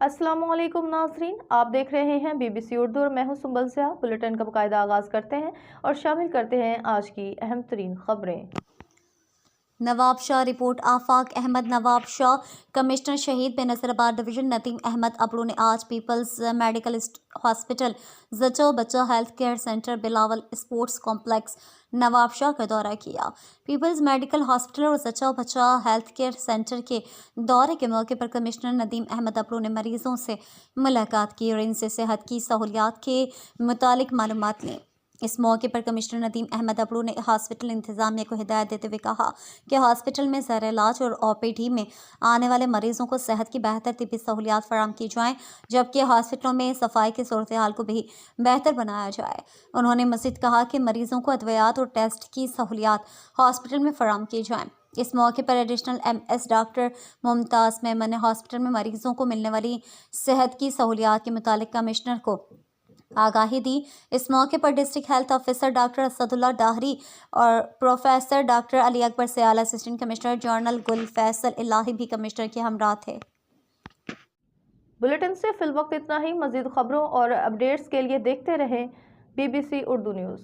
अस्सलाम वालेकुम नाज़रीन, आप देख रहे हैं BBC उर्दू और मैं हूं सुंबल सिया। बुलेटिन का बाकायदा आगाज़ करते हैं और शामिल करते हैं आज की अहम तरीन खबरें। Nawab Shah report. Afaq Ahmed Nawab Shah commissioner Shaheed Benazirabad division Nadeem Ahmed Abro ने आज पीपल्स मेडिकल हॉस्पिटल जचो बच्चा health care center Bilawal sports complex Nawab Shah का दौरा किया। पीपल्स मेडिकल हॉस्पिटल और जचो बच्चा हेल्थ केयर सेंटर के दौरे के मौके पर कमिश्नर नदीम अहमद अबरू ने मरीजों से मुलाकात की और इनसे सेहत की सहूलियात के मुतालिक मालूमात ली। इस मौके पर कमिश्नर नदीम अहमद अबरू ने हॉस्पिटल इंतजामिया को हिदायत देते हुए कहा कि हॉस्पिटल में ज़र इलाज और ओपीडी में आने वाले मरीजों को सेहत की बेहतर तिब्बी सहूलियात फराहम की जाएँ, जबकि हॉस्पिटलों में सफाई की सूरत हाल को भी बेहतर बनाया जाए। उन्होंने मज़ीद कहा कि मरीजों को अद्वियात और टेस्ट की सहूलियात हॉस्पिटल में फराहम की जाएँ। इस मौके पर additional MS doctor Mumtaz Memon ने हॉस्पिटल में मरीजों को मिलने वाली सेहत की सहूलियात के मुतालिक कमिश्नर को आगाही दी। इस मौके पर district health officer doctor Asadullah Dahri और professor doctor Ali Akbar Sial, assistant commissioner general Gul Faisal इलाही भी कमिश्नर के हमरा थे। बुलेटिन से फिल वक्त इतना ही। मज़ीद खबरों और अपडेट्स के लिए देखते रहें BBC उर्दू न्यूज़।